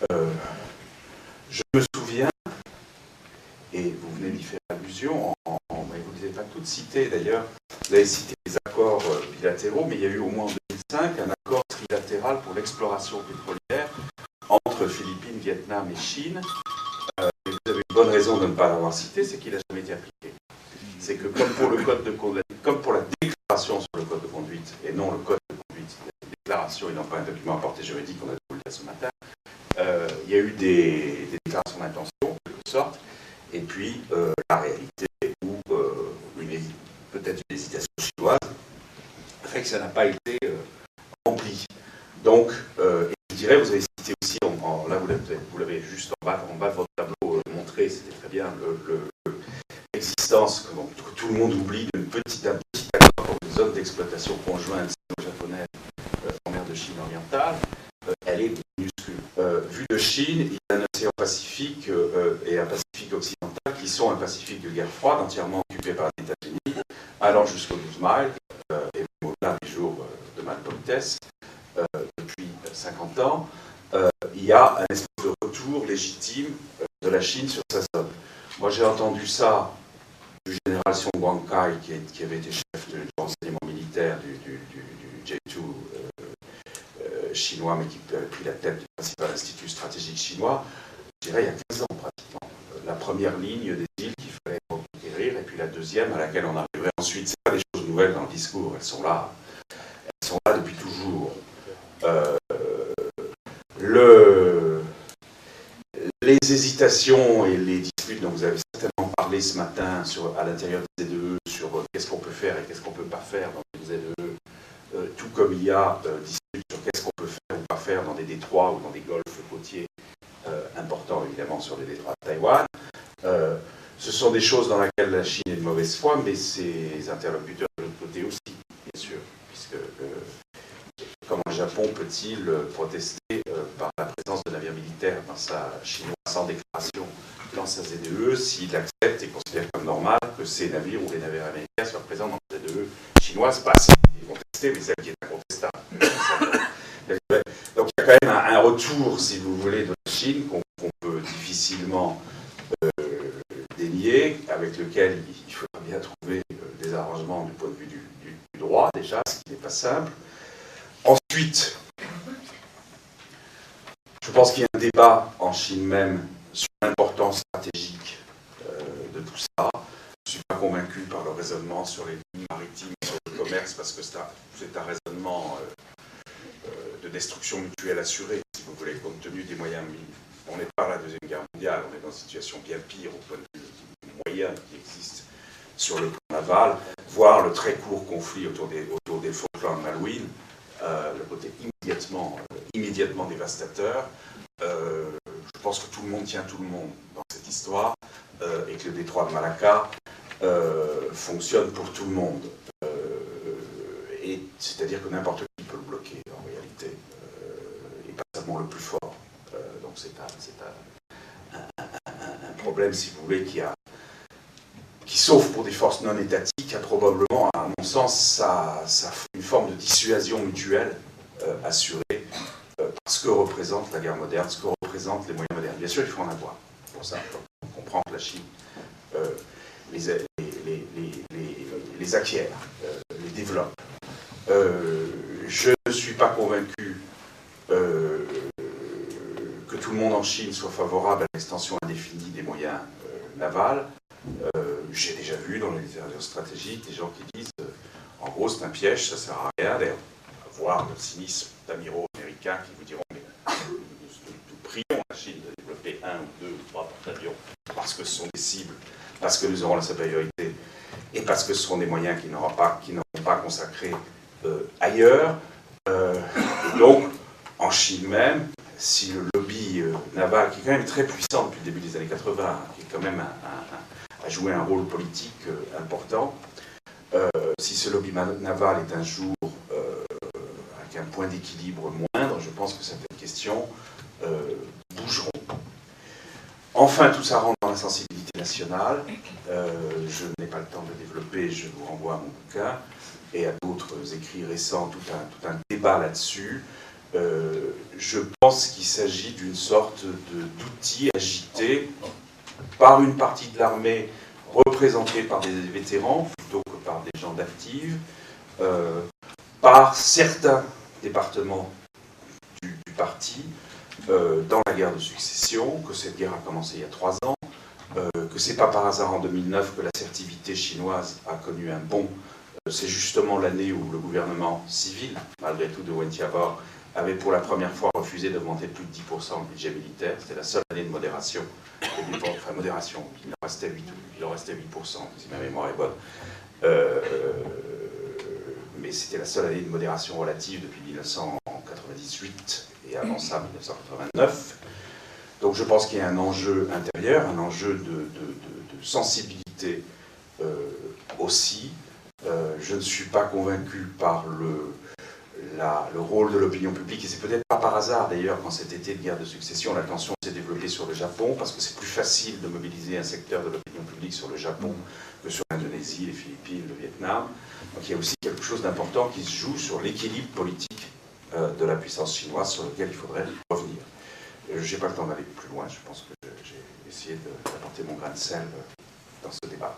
Je me souviens, et vous venez d'y faire allusion, mais vous ne les avez pas toutes citées d'ailleurs, vous avez cité les accords bilatéraux, mais il y a eu au moins en 2005 un accord trilatéral pour l'exploration pétrolière entre Philippines, Vietnam et Chine. Et vous avez une bonne raison de ne pas l'avoir cité, c'est qu'il n'a jamais été appliqué. C'est que comme pour le code de conduite, comme pour la déclaration sur le code de conduite, et non le code de conduite, la déclaration et non pas un document à portée juridique, on a dû le dire ce matin, il y a eu des déclarations d'intention, en quelque sorte, et puis la réalité, ou peut-être une hésitation chinoise, fait que ça n'a pas été rempli. Donc, je dirais, vous avez cité aussi, là vous l'avez juste en bas de votre tableau montré, c'était très bien, l'existence que tout le monde oublie d'un petit accord pour une zone d'exploitation conjointe sino-japonaise en mer de Chine orientale. Elle est minuscule. Vu de Chine, il y a un océan Pacifique et un Pacifique occidental qui sont un Pacifique de guerre froide entièrement occupé par les États-Unis, allant jusqu'aux 12 miles, et même au-delà des jours de malpolitesse, depuis 50 ans. Il y a un espèce de retour légitime de la Chine sur sa zone. Moi, j'ai entendu ça du général Song Guangkai, qui avait été chef du renseignement militaire du J2 chinois, mais qui a pris la tête du principal institut stratégique chinois, je dirais il y a 15 ans pratiquement. La première ligne des îles qu'il fallait reconquérir, et puis la deuxième à laquelle on arriverait ensuite. Ce pas des choses nouvelles dans le discours, elles sont là depuis toujours. Les hésitations et les disputes dont vous avez certainement parlé ce matin à l'intérieur des ZEE sur qu'est-ce qu'on peut faire et qu'est-ce qu'on ne peut pas faire dans les ZEE, tout comme il y a disputes sur qu'est-ce qu'on peut faire ou pas faire dans des détroits ou dans des golfs côtiers importants, évidemment, sur les détroits de Taïwan. Ce sont des choses dans lesquelles la Chine est de mauvaise foi, mais ses interlocuteurs de l'autre côté aussi, bien sûr, puisque comment le Japon peut-il protester par la présence de navires militaires dans sa chinoise sans déclaration dans sa ZEE s'il accepte et considère comme normal que ces navires ou les navires américains soient présents dans la ZEE chinoise? Pas assez contesté, mais celle qui est incontestable. Donc il y a quand même un retour, si vous voulez, de la Chine qu'on peut difficilement dénier, avec lequel il faudra bien trouver des arrangements du point de vue du droit, déjà, ce qui n'est pas simple. Ensuite, je pense qu'il y a un débat en Chine même sur l'importance stratégique de tout ça. Je ne suis pas convaincu par le raisonnement sur les lignes maritimes, sur le commerce, parce que c'est un raisonnement de destruction mutuelle assurée, si vous voulez, compte tenu des moyens mis. On n'est pas à la Deuxième Guerre mondiale, on est dans une situation bien pire au point de vue des moyens qui existent sur le plan naval, voire le très court conflit autour des Falkland Malouines, le côté immédiatement dévastateur. Je pense que tout le monde tient tout le monde dans cette histoire et que le détroit de Malacca fonctionne pour tout le monde. C'est-à-dire que n'importe qui peut le bloquer en réalité, et pas seulement le plus fort. Donc c'est un problème, si vous voulez, qui, sauf pour des forces non étatiques, a probablement, à mon sens, une forme de dissuasion mutuelle assurée par ce que représente la guerre moderne, ce que représentent les moyens modernes. Bien sûr, il faut en avoir. Pour ça, on comprend que la Chine les acquiert, les développe. Je ne suis pas convaincu que tout le monde en Chine soit favorable à l'extension indéfinie des moyens navals. J'ai déjà vu dans les littératures stratégiques des gens qui disent en gros c'est un piège, ça ne sert à rien, d'ailleurs, voir le cynisme d'amiraux américains qui vous diront mais nous prions la Chine de développer 1 ou 2 ou 3 porte-avions parce que ce sont des cibles, parce que nous aurons la supériorité et parce que ce sont des moyens qui n'auront pas consacrés ailleurs. Et donc, en Chine même, si le lobby naval, qui est quand même très puissant depuis le début des années 80, qui est quand même a joué un rôle politique important, si ce lobby naval est un jour avec un point d'équilibre moindre, je pense que certaines questions bougeront. Enfin, tout ça rentre dans la sensibilité nationale. Je n'ai pas le temps de le développer, je vous renvoie à mon bouquin et à d'autres écrits récents, tout un débat là-dessus. je pense qu'il s'agit d'une sorte d'outil agité par une partie de l'armée représentée par des vétérans plutôt que par des gens d'actifs, par certains départements du parti dans la guerre de succession, que cette guerre a commencé il y a 3 ans, que c'est pas par hasard en 2009 que l'assertivité chinoise a connu un bond. C'est justement l'année où le gouvernement civil, malgré tout, de Wen Jiabao, avait pour la première fois refusé d'augmenter de plus de 10% le budget militaire. C'était la seule année de modération. Enfin, modération, il en restait 8%, si ma mémoire est bonne. Mais c'était la seule année de modération relative depuis 1998 et avant ça, 1989. Donc je pense qu'il y a un enjeu intérieur, un enjeu de sensibilité aussi. Je ne suis pas convaincu par le rôle de l'opinion publique, et c'est peut-être pas par hasard d'ailleurs quand cet été de guerre de succession, la tension s'est développée sur le Japon, parce que c'est plus facile de mobiliser un secteur de l'opinion publique sur le Japon que sur l'Indonésie, les Philippines, le Vietnam. Donc il y a aussi quelque chose d'important qui se joue sur l'équilibre politique de la puissance chinoise sur lequel il faudrait revenir. Je n'ai pas le temps d'aller plus loin, je pense que j'ai essayé d'apporter mon grain de sel dans ce débat.